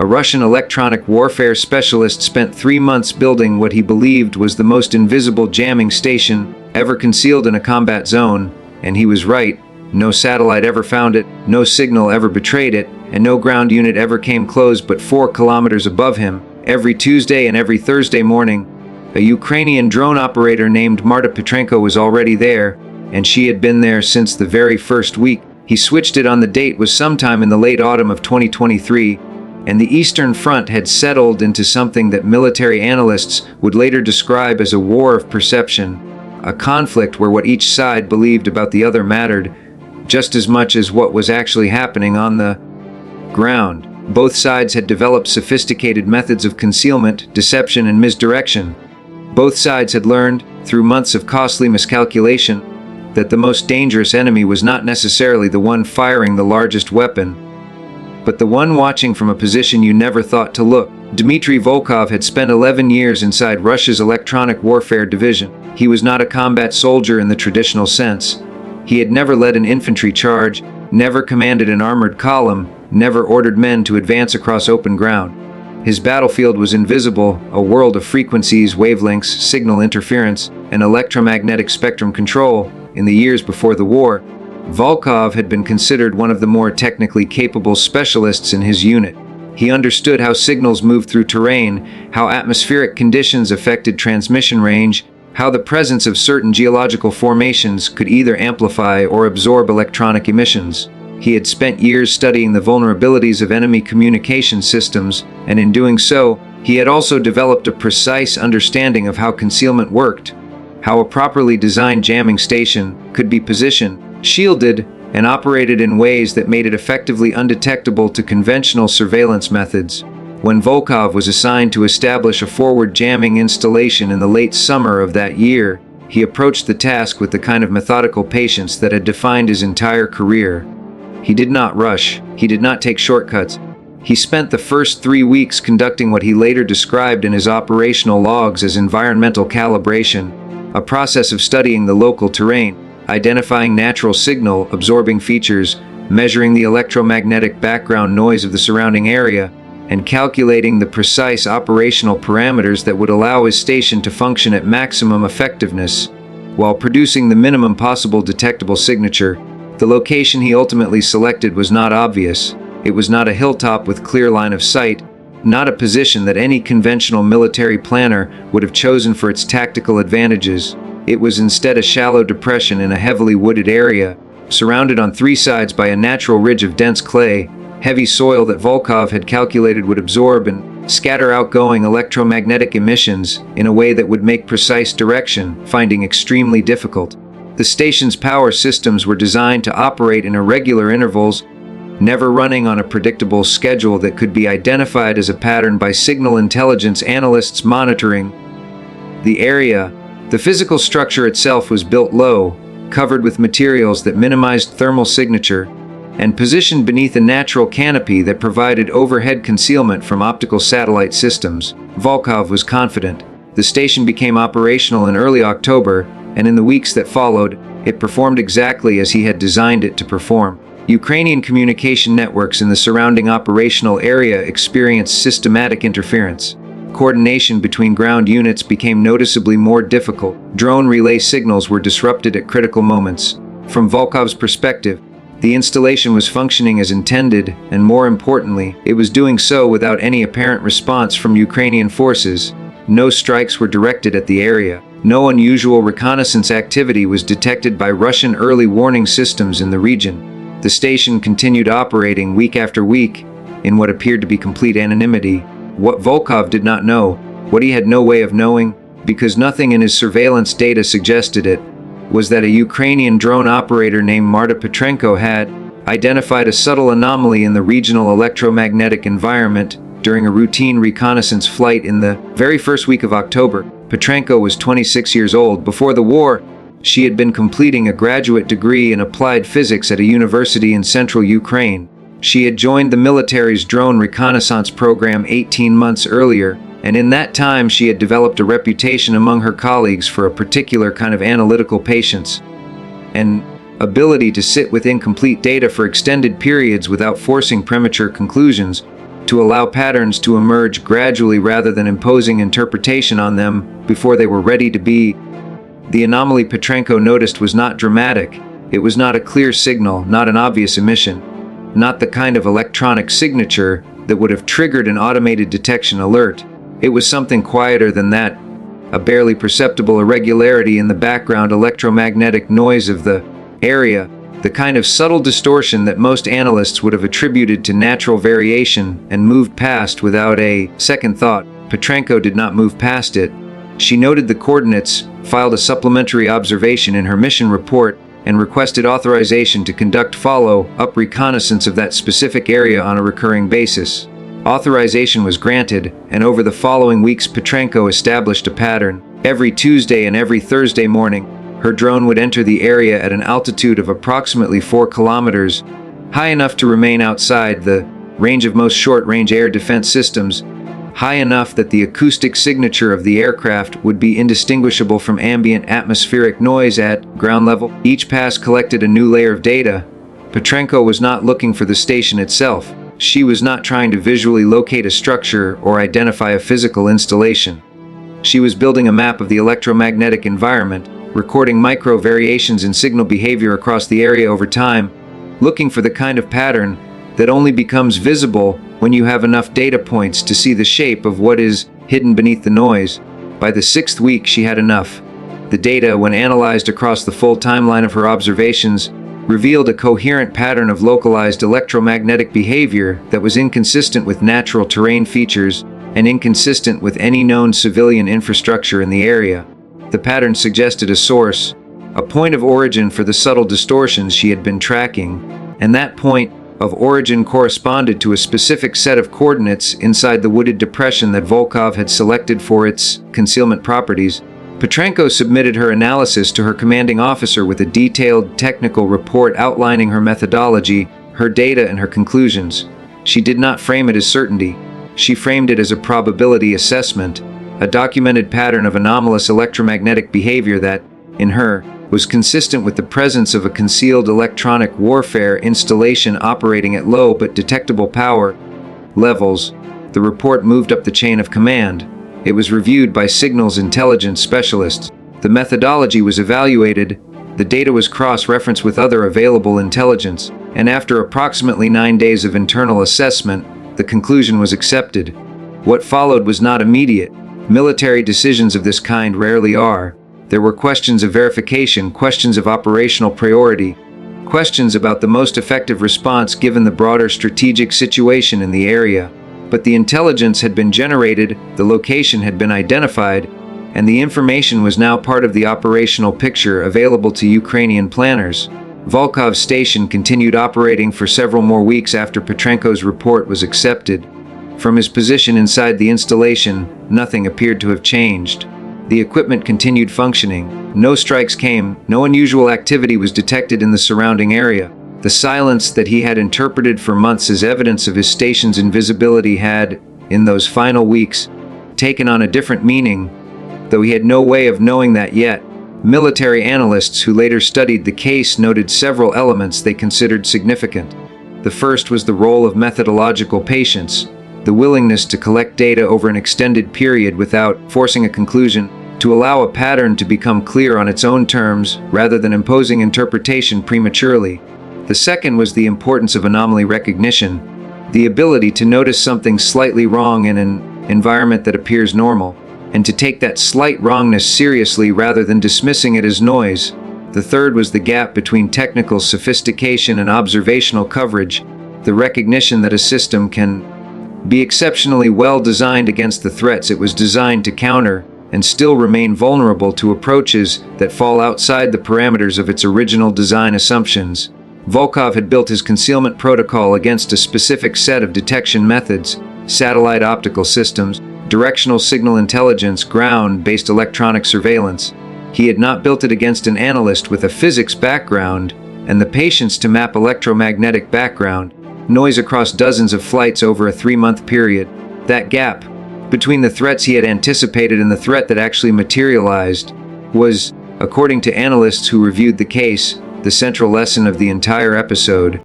a Russian electronic warfare specialist spent 3 months building what he believed was the most invisible jamming station ever concealed in a combat zone, and he was right. No satellite ever found it, no signal ever betrayed it, and no ground unit ever came close but 4 kilometers above him. Every Tuesday and every Thursday morning, a Ukrainian drone operator named Marta Petrenko was already there, and she had been there since the very first week. He switched it on the date was sometime in the late autumn of 2023, and the Eastern Front had settled into something that military analysts would later describe as a war of perception, a conflict where what each side believed about the other mattered just as much as what was actually happening on the ground. Both sides had developed sophisticated methods of concealment, deception, and misdirection. Both sides had learned, through months of costly miscalculation, that the most dangerous enemy was not necessarily the one firing the largest weapon, but the one watching from a position you never thought to look. Dmitry Volkov had spent 11 years inside Russia's electronic warfare division. He was not a combat soldier in the traditional sense. He had never led an infantry charge, never commanded an armored column, never ordered men to advance across open ground. His battlefield was invisible, a world of frequencies, wavelengths, signal interference, and electromagnetic spectrum control. In the years before the war, Volkov had been considered one of the more technically capable specialists in his unit. He understood how signals moved through terrain, how atmospheric conditions affected transmission range, how the presence of certain geological formations could either amplify or absorb electronic emissions. He had spent years studying the vulnerabilities of enemy communication systems, and in doing so, he had also developed a precise understanding of how concealment worked, how a properly designed jamming station could be positioned, shielded, and operated in ways that made it effectively undetectable to conventional surveillance methods. When Volkov was assigned to establish a forward jamming installation in the late summer of that year, he approached the task with the kind of methodical patience that had defined his entire career. He did not rush. He did not take shortcuts. He spent the first 3 weeks conducting what he later described in his operational logs as environmental calibration, a process of studying the local terrain, identifying natural signal absorbing features, measuring the electromagnetic background noise of the surrounding area, and calculating the precise operational parameters that would allow his station to function at maximum effectiveness, while producing the minimum possible detectable signature. The location he ultimately selected was not obvious. It was not a hilltop with clear line of sight, not a position that any conventional military planner would have chosen for its tactical advantages. It was instead a shallow depression in a heavily wooded area, surrounded on 3 sides by a natural ridge of dense clay, heavy soil that Volkov had calculated would absorb and scatter outgoing electromagnetic emissions in a way that would make precise direction finding extremely difficult. The station's power systems were designed to operate in irregular intervals, never running on a predictable schedule that could be identified as a pattern by signal intelligence analysts monitoring the area. The physical structure itself was built low, covered with materials that minimized thermal signature, and positioned beneath a natural canopy that provided overhead concealment from optical satellite systems. Volkov was confident. The station became operational in early October, and in the weeks that followed, it performed exactly as he had designed it to perform. Ukrainian communication networks in the surrounding operational area experienced systematic interference. Coordination between ground units became noticeably more difficult. Drone relay signals were disrupted at critical moments. From Volkov's perspective, the installation was functioning as intended, and more importantly, it was doing so without any apparent response from Ukrainian forces. No strikes were directed at the area. No unusual reconnaissance activity was detected by Russian early warning systems in the region. The station continued operating week after week in what appeared to be complete anonymity. What Volkov did not know, what he had no way of knowing, because nothing in his surveillance data suggested it, was that a Ukrainian drone operator named Marta Petrenko had identified a subtle anomaly in the regional electromagnetic environment during a routine reconnaissance flight in the very first week of October. Petrenko was 26 years old. Before the war, she had been completing a graduate degree in applied physics at a university in central Ukraine. She had joined the military's drone reconnaissance program 18 months earlier, and in that time she had developed a reputation among her colleagues for a particular kind of analytical patience, an ability to sit with incomplete data for extended periods without forcing premature conclusions. to allow patterns to emerge gradually rather than imposing interpretation on them before they were ready to be. The anomaly Petrenko noticed was not dramatic. It was not a clear signal, not an obvious emission, not the kind of electronic signature that would have triggered an automated detection alert. It was something quieter than that, a barely perceptible irregularity in the background electromagnetic noise of the area, the kind of subtle distortion that most analysts would have attributed to natural variation and moved past without a second thought. Petrenko did not move past it. She noted the coordinates, filed a supplementary observation in her mission report, and requested authorization to conduct follow-up reconnaissance of that specific area on a recurring basis. Authorization was granted, and over the following weeks Petrenko established a pattern. Every Tuesday and every Thursday morning, her drone would enter the area at an altitude of approximately 4 kilometers, high enough to remain outside the range of most short-range air defense systems, high enough that the acoustic signature of the aircraft would be indistinguishable from ambient atmospheric noise at ground level. Each pass collected a new layer of data. Petrenko was not looking for the station itself. She was not trying to visually locate a structure or identify a physical installation. She was building a map of the electromagnetic environment, recording micro variations in signal behavior across the area over time, looking for the kind of pattern that only becomes visible when you have enough data points to see the shape of what is hidden beneath the noise. By the 6th week, she had enough. The data, when analyzed across the full timeline of her observations, revealed a coherent pattern of localized electromagnetic behavior that was inconsistent with natural terrain features and inconsistent with any known civilian infrastructure in the area. The pattern suggested a source, a point of origin for the subtle distortions she had been tracking, and that point of origin corresponded to a specific set of coordinates inside the wooded depression that Volkov had selected for its concealment properties. Petrenko submitted her analysis to her commanding officer with a detailed technical report outlining her methodology, her data, and her conclusions. She did not frame it as certainty. She framed it as a probability assessment, a documented pattern of anomalous electromagnetic behavior that, in her, was consistent with the presence of a concealed electronic warfare installation operating at low but detectable power levels. The report moved up the chain of command. It was reviewed by signals intelligence specialists. The methodology was evaluated, the data was cross-referenced with other available intelligence, and after approximately 9 days of internal assessment, the conclusion was accepted. What followed was not immediate. Military decisions of this kind rarely are. There were questions of verification, questions of operational priority, questions about the most effective response given the broader strategic situation in the area. But the intelligence had been generated, the location had been identified, and the information was now part of the operational picture available to Ukrainian planners. Volkov Station continued operating for several more weeks after Petrenko's report was accepted. From his position inside the installation, nothing appeared to have changed. The equipment continued functioning. No strikes came, no unusual activity was detected in the surrounding area. The silence that he had interpreted for months as evidence of his station's invisibility had, in those final weeks, taken on a different meaning, though he had no way of knowing that yet. Military analysts who later studied the case noted several elements they considered significant. The first was the role of methodological patience, the willingness to collect data over an extended period without forcing a conclusion, to allow a pattern to become clear on its own terms rather than imposing interpretation prematurely. The second was the importance of anomaly recognition, the ability to notice something slightly wrong in an environment that appears normal, and to take that slight wrongness seriously rather than dismissing it as noise. The third was the gap between technical sophistication and observational coverage, the recognition that a system can be exceptionally well designed against the threats it was designed to counter, and still remain vulnerable to approaches that fall outside the parameters of its original design assumptions. Volkov had built his concealment protocol against a specific set of detection methods: satellite optical systems, directional signal intelligence, ground-based electronic surveillance. He had not built it against an analyst with a physics background and the patience to map electromagnetic background noise across dozens of flights over a 3-month period. That gap between the threats he had anticipated and the threat that actually materialized was, according to analysts who reviewed the case, the central lesson of the entire episode.